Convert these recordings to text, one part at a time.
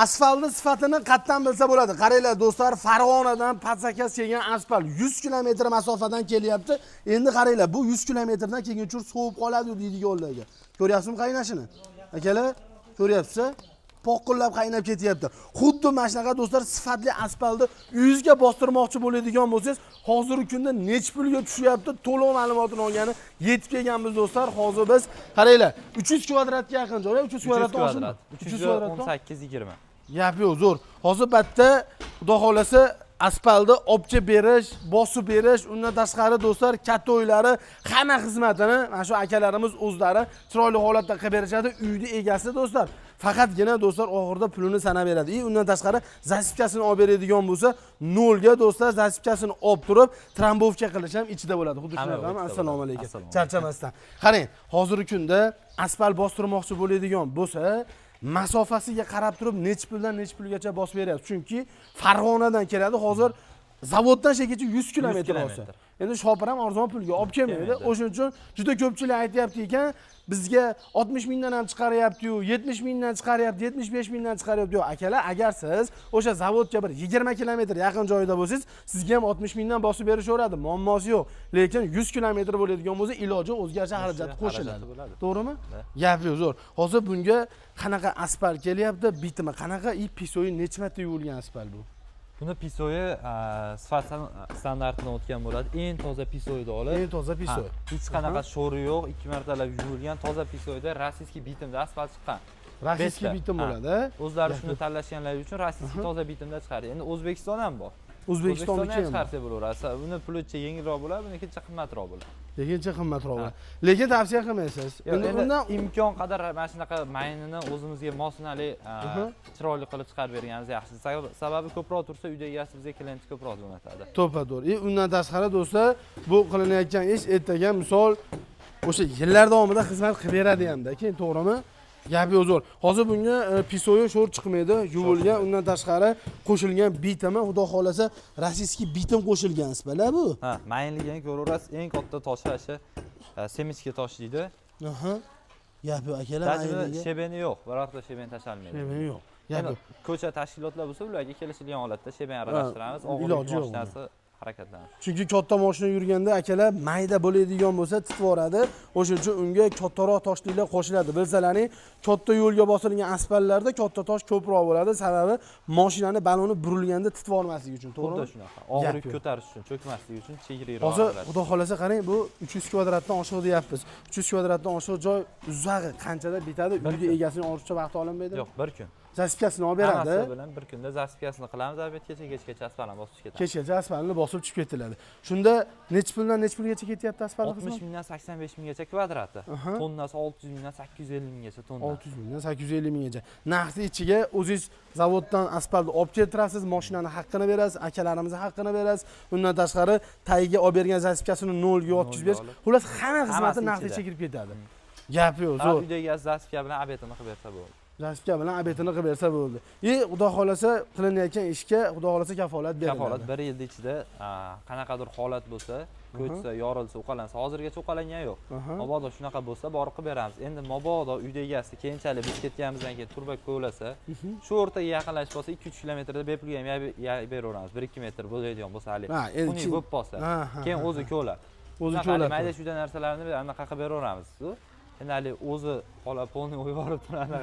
asfaltning sifatini qatdan bilsa bo'ladi. Qaranglar do'stlar, Farg'onadan Patsakas kelgan asfalt 100 kilometr masofadan kelyapti. Endi qaranglar, bu 100 kilometrdan keyin chur sovib qoladi deydigan yo'llarga. Ko'ryapsizmi qaynashini? Akalar, ko'ryapsiz? Poqqillab qaynab ketyapti. Xuddi mana shunaqa do'stlar sifatli asfaltni uyingizga bostirmoqchi bo'ladigan bo'lsangiz, hozirgi kunda necha pulga tushyapti? To'lov ma'lumotini olgani yetib kelganmiz do'stlar. Hozir biz qaranglar, 300 kvadratga yaqin joy, 300 kvadratdan oshmi? 318-20. Gap yo'q, zo'r. Hozir bitta xudo xolasa asfaltni obcha berish, bosib berish, undan tashqari do'stlar katta o'ylari, hamma xizmatini mana shu akalarimiz o'zlari chiroyli holatda qilib berishadi. Uyning egasi do'stlar faqatgina do'stlar oxirida pulini sanab beradi. Undan tashqari zasipkasini olib beradigan bo'lsa, 0 ga do'stlar zasipkasini olib turib, trambovka qilish ham ichida bo'ladi. Xuddi shunaqami? Assalomu alaykum. Charchamasdan. Qarang, hozirgi kunda asfalt bostirmoqchi bo'ladigan bo'lsa, masofasiga qarab turib necha puldan necha pulgacha bosib beryapti. Chunki Farg'onadan keladi. Hozir zavoddan shagacha 100 kilometr olsa. Endi shopir ham arzon pulga olib kelmaydi. O'shuning uchun juda ko'pchilik aytayapti ekan, bizga 60 mingdan ham chiqaryapti-yu, 70 mingdan chiqaryapti, 75 mingdan chiqaryapti. Yo'q, akalar, agar siz o'sha zavodga bir 20 kilometr yaqin joyda bo'lsangiz, sizga ham 60 mingdan bosib berishaveradi. Muammosi yo'q. Lekin 100 kilometr bo'ladigan bo'lsa, iloji o'zgacha xarajati qo'shiladi. To'g'rimi? Gap yo'q, zo'r. Hozir bunga qanaqa asfalt kelyapti, bitimi qanaqa, pisoyi necha marta yuvilgan asfalt bu? Buni pisoyi sifat standartidan o'tgan bo'ladi. Eng toza pisoyni olib. Eng toza pisoy. Hech qanaqa sho'ri yo'q, 2 martalab yuvilgan toza pisoyda rossiyskiy bitimda asfalt chiqqan. Rossiyskiy bitim bo'ladi. O'zlari shuni tanlashganlari uchun rossiyskiy toza bitimda chiqardi. Endi O'zbekiston ham bor. O'zbekistonniki ham chiqarsa bo'laveradi. Buni pulicha yengilroq bo'ladi, buniki qimmatroq bo'ladi. Lekincha qimmatroq bo'ladi. Lekin tavsiya qilmaysiz. Endi undan imkon qadar mana shunaqa maynini o'zimizga mosinali chiroyli qilib chiqarib berganimiz yaxshi. Sababi ko'proq tursa uyda egasi bizga klient ko'proq jo'natadi. To'g'ri. Undan tashqari do'stlar, bu qilinayotgan ish ertaga misol o'sha yillar davomida xizmat qilib beradi hamda. Keyin to'g'rimi? Gap yo'q, zo'r. Hozir bunga pisoyi sho'r chiqmaydi, yuvilgan, undan tashqari qo'shilgan bitimi, xudo xolasa rossiyskiy bitim qo'shilgan asfalt bu. Ha, maynligini ko'raverasiz, eng katta toshi o'sha semichka tosh deydi. Gap yo'q, akalar, maynligi shebeni yo'q, biroqda sheben tashalmaydi. Shebeni yo'q. Gap yo'q. Ko'cha tashkilotlar bo'lsa, ularga kelishilgan holatda sheben aralashtiramiz, og'irlik mashinasi harakatlanadi. Chunki katta mashina yurganda akalar mayda bo'ladigan bo'lsa titvoradi. O'shuning uchun unga kattaroq toshlar qo'shiladi. Bilsalaring, katta yo'lga bosilgan asfaltlarda katta tosh ko'proq bo'ladi. Sababi mashinani baloni burilganda titvormasligi uchun, to'g'rimi? Xuddi shunaqa. Og'irlik ko'tarish uchun, cho'kmasligi uchun chegirikroq. Hozir xudo xolasa qarang, bu 300 kvadratdan oshiq deyapmiz. 300 kvadratdan oshiq joy uzag'i qanchada bitadi? Uyda egasining ortiqcha vaqti olinmaydi? Yo'q, 1 kun. Zasipkasini olib beradi. Hammasi bilan bir kunda zasipkasini qilamiz, albatta kechgacha asfaltni bosib ketadi. Kechgacha asfaltni bosib chiqib ketiladi. Shunda necha puldan necha pulgacha ketyapti asfalt? 60 mingdan 85 minggacha kvadrati. Tonnasi 600 mingdan 850 minggacha tonna. 600 mingdan 850 minggacha. Narxi ichiga o'zingiz zavoddan asfaltni olib keltirasiz, mashinani haqqini berasiz, akalarimizning haqqini berasiz. Undan tashqari tagiga olib bergan zasipkasini 0 ga o'tkazib berish. Xullas hamma xizmati narxi ichiga kirib ketadi. Gap yo'q, zo'r. Uydagi zasipka bilan abetini qilib bersa bo'ldi. Zasipka bilan abetini qilib bersa bo'ldi. Xudo xolasa qilinayotgan ishga xudo xolasa kafolat beriladi. Kafolat 1 yil ichida qanaqadir holat bo'lsa, ko'chsa, yorilsa, uqalansa, hozirgacha uqalangan yo'q. Mabodo shunaqa bo'lsa, borib qilib beramiz. Endi mabodo uyda egasi keyinchalik biz ketganimizdan keyin turba ko'lasa, shu o'rtaga yaqinlashib qolsa 2-3 kilometrda bepulga ham beraveramiz. 1-2 metr bo'ladigan bo'lsa hali. Uni bo'lib qolsa, keyin o'zi ko'ladi. O'zi ko'ladi. Mayda shuyda narsalarni anaqa qilib beraveramiz. Endi hali o'zi polni o'yvorib turadi.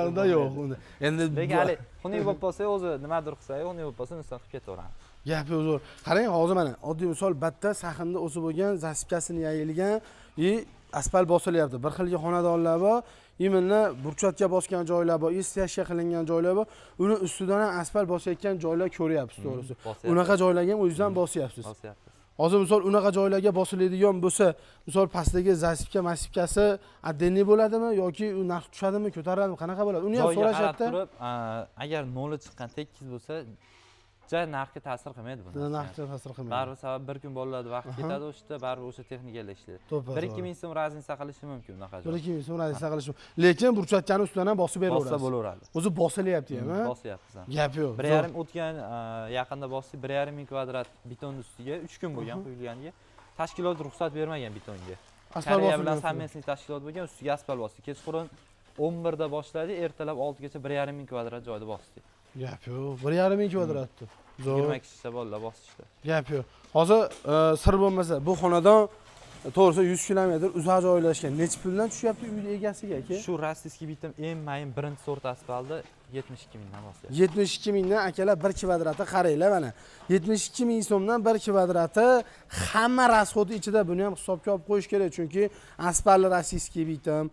Unda yo'q. Endi lekin hali xunuk bo'lib qolsa, o'zi nimadir qilsa, xunuk bo'lib qolsa, undan qilib ketaveramiz. Gap yo'q, zo'r. Qarang, hozir mana oddiy misol batta sahnda o'sib bo'lgan, zasipkasini yayilgan, asfalt bosilyapti. Bir xilga xonadonlar bor, iminni burchatga bosgan joylar bor, istashga qilingan joylar bor. Uni ustidan ham asfalt bosayotgan joylar ko'ryapsiz, to'g'risi. Unaqa joylarga ham o'zingizdan bosyapsiz. Hozir misol unaqa joylarga bosiladigan bo'lsa, misol pastdagi zasipka, masipkasi addenniy bo'ladimi yoki u narx tushadimi, ko'taradimi, qanaqa bo'ladi? Uni ham so'rashadi. Agar 0 chiqqan tekis bo'lsa, narxga ta'sir qilmaydi bu. Narxga ta'sir qilmaydi. Baribir sabab 1 kun bolalarda vaqt ketadi, o'shda baribir o'sha texnikalar ishlaydi. 1-2 ming so'm raznica qilishi mumkin unaqa joy. 1-2 ming so'm raznica qilishi mumkin. Lekin burchatkani ustidan ham bosib beraverasiz. Bossa bo'laveradi. O'zi bosilyapti ham, ha? Bosyapmiz. Gap yo'q. 1,5 o'tgan yaqinda bosdik, 1,5 ming kvadrat beton ustiga 3 kun bo'lgan qo'yilganiga. Tashkilot ruxsat bermagan betonga. Asfalt bilan sammensli tashkilot bo'lgan, ustiga asfalt bosdik. Kechqurun 11 da boshladi, ertalab 6 gacha 1,5 ming kvadrat joyda bosdik. Gap yo'q. 1,5 ming kvadratni. Zo'r. 20 kishida bolalar bosishdi. Gap yo'q. Hozir sir bo'lmasa, bu xonadon to'g'risi 100 kilometr uzoq joylashgan. Necha puldan tushyapti uy egasiga aka? Shu rossiyskiy bitim eng mayin birinchi sort asfaltni 72 mingdan boshlaydi. 72 mingdan akalar 1 kvadrati qaranglar mana. 72 ming so'mdan 1 kvadrati hamma rasxodi ichida buni ham hisobga olib qo'yish kerak, chunki asfaltli rossiyskiy bitim,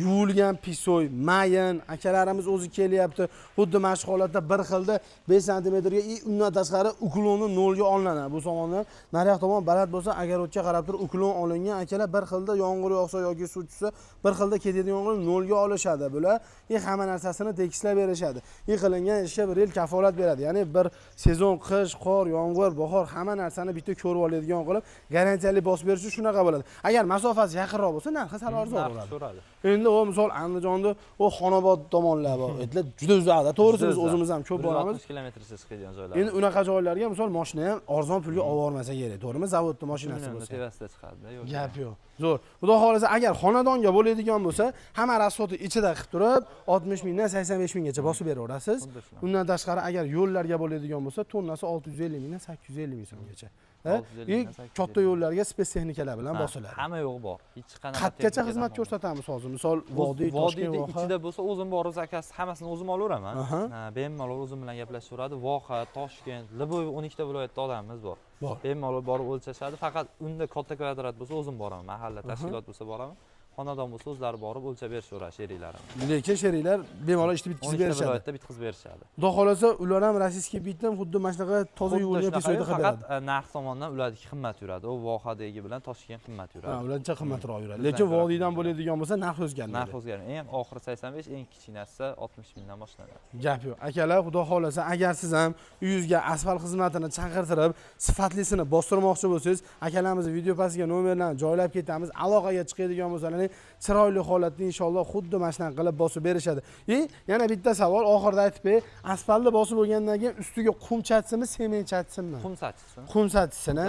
yuvilgan pisoy, mayin, akalarimiz o'zi kelyapti. Xuddi mana shu holatda bir xilda 5 santimetrga undan tashqari uklonni nolga olinadi. Bu tomondan nariyoq tomon baland bo'lsa, agar o'tga qarab turib uklon olingan akalar bir xilda yomg'ir yog'sa yoki suv tushsa, bir xilda ketadigan yomg'irni nolga olishadi. Bular hamma narsasini tekislab berishadi. Qilingan ishga bir yil kafolat beradi. Ya'ni bir sezon qish, qor, yomg'ir, bahor hamma narsani bitta ko'rib oladigan qilib, garantiyali bosib berishi shunaqa bo'ladi. Agar masofasi yaqinroq bo'lsa, narxi sal arzonroq bo'ladi. Endi o misol Andijonda o Xonobod tomonlar bor. Aytlar juda uzoqda. To'g'risi biz o'zimiz ham ko'p boramiz. 60 kilometrsiz chiqadigan joylar. Endi unaqa joylarga misol mashina ham arzon pulga olib bormasa kerak. To'g'rimi? Zavodda mashinasi bo'lsa. Tevasida chiqadi-da. Gap yo'q. Zo'r. Xudo xolasa agar xonadonga bo'ladigan bo'lsa, hamma rasxoti ichida qilib turib 60 mingdan 85 minggacha bosib beraverasiz. Undan tashqari agar yo'llarga bo'ladigan bo'lsa, tonnasi 650 mingdan 850 ming so'mgacha. Katta yo'llarga spes texnikalar bilan bosiladi. Hamma yo'q bor. Hech qanaqa qatgacha xizmat ko'rsatamiz hozir. Misol vodiy, Toshkent voha. Ichida bo'lsa o'zim borib zakaz hammasini o'zim olaveraman. Bemalol o'zim bilan gaplashaveradi. Voha, Toshkent, Liboy 12 ta viloyatda odamimiz bor. Bemalol borib o'lchashadi. Faqat unda katta kvadrat bo'lsa o'zim boraman. Mahalla tashkilot bo'lsa boraman. Xonadon bo'lsa o'zlari borib o'lchab berishaveradi sheriklarini. Lekin sheriklar bemalol ishni bitkazib berishadi. Viloyatda bitkazib berishadi. Xudo xolasa ular ham rossiyskiy bitim xuddi mana shunaqa toza yuvilgan pisoyda qilib beradi. Faqat narx tomondan ularniki qimmat yuradi. U vohadagi bilan Toshkent qimmat yuradi. Ha, ularcha qimmatroq yuradi. Lekin vodiydan bo'ladigan bo'lsa narx o'zgarmaydi. Narx o'zgarmaydi. Eng oxiri 85, eng kichkinasi 60 mingdan boshlanadi. Gap yo'q. Akalar, xudo xolasa agar siz ham uyingizga asfalt xizmatini chaqirtirib, sifatlisini bostirmoqchi bo'lsangiz, akalarimiz video pastiga nomerlarni joylab ketamiz. Aloqaga chiqadigan bo'lsangiz, chiroyli holatda inshaalloh xuddi mana shunaqa qilib bosib berishadi. Yana bitta savol oxirida aytib ber. Asfaltni bosib bo'lgandan keyin ustiga qum chatsimi, sement chatsimi? Qum sachsin. Qum chatsini.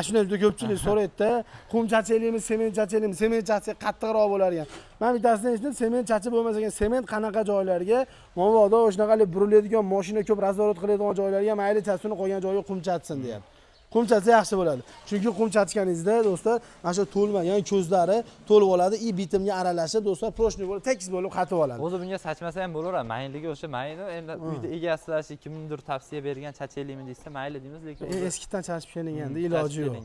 Shunday juda ko'pchilik so'raydi-da, qum chachaylikmi, sement chachaylikmi? Sement chatsa qattiqroq bo'lar ekan. Men bittasidan eshitdim, sement chachib bo'lmasa ekan, sement qanaqa joylarga, mabodo o'shanaqa buriladigan mashina ko'p razvorat qiladigan joylarga mayli chatsini qo'ygan joyiga qum chatsin deyapti. Qum chatsa yaxshi bo'ladi. Chunki qum chatganingizda do'stlar, mana shu to'lmagan ko'zlari to'lib oladi, bitimga aralashib do'stlar, proshniy bo'lib, tekis bo'lib qatib oladi. O'zi bunga sachmasa ham bo'laveradi. Mayinligi o'sha mayni, endi uyda egasi kimdir tavsiya bergan chachaylikmi deysa, mayli deymiz, lekin eskidan chachib kelinganda iloji yo'q.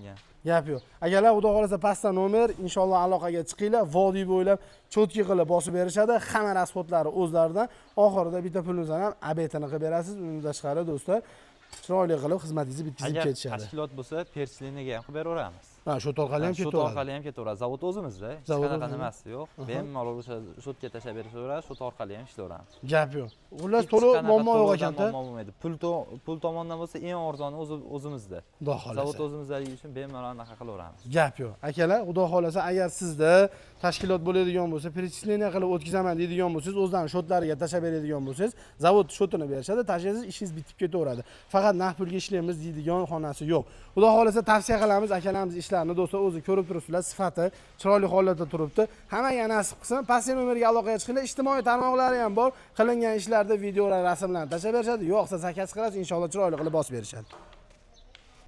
Gap yo'q. Agarlar xudo xolasa pastda nomer, inshaalloh aloqaga chiqinglar, vodiy bo'ylab cho'tki qilib bosib berishadi. Hamma rasxodlari o'zlaridan. Oxirida bitta pulingizdan ham abetini qilib berasiz. Undan tashqari do'stlar, chiroyli qilib xizmatingizni bitkazib ketishadi. Agar tashkilot bo'lsa, persiliniga ham qilib beraveramiz. Ha, shu orqali ham ketaveradi. Shu orqali ham ketaveradi. Zavod o'zimizda, hech qanaqa nimasi yo'q. Bemalol o'sha shotga tashlab berishaveradi, shu orqali ham ishlayveramiz. Gap yo'q. Xullas to'liq muammo yo'q ekan-da. Muammo bo'lmaydi. Pul tomondan bo'lsa, eng arzoni o'zimizda. Xudo xolasa. Zavod o'zimizdaligi uchun bemalol anaqa qilaveramiz. Gap yo'q. Akalar, xudo xolasa agar sizda tashkilot bo'ladigan bo'lsa, перечисление qilib o'tkazaman deydigan bo'lsangiz, o'zlarining shotlariga tashlab beradigan bo'lsangiz, zavod shotini berishadi, tashlaysiz, ishingiz bitib ketaveradi. Faqat naqd pulga ishlaymiz deydigan xonasi yo'q. Xudo xolasa tavsiya qilamiz akalarimiz ishlarini do'stlar, o'zi ko'rib turibsizlar, sifati chiroyli holatda turibdi. Hammaga nasib qilsin, pastki nomerga aloqaga chiqinglar. Ijtimoiy tarmoqlari ham bor. Qilingan ishlarda videolar, rasmlarni tashlab berishadi. Yo'qsa zakaz qilasiz, inshaalloh chiroyli qilib bosib berishadi.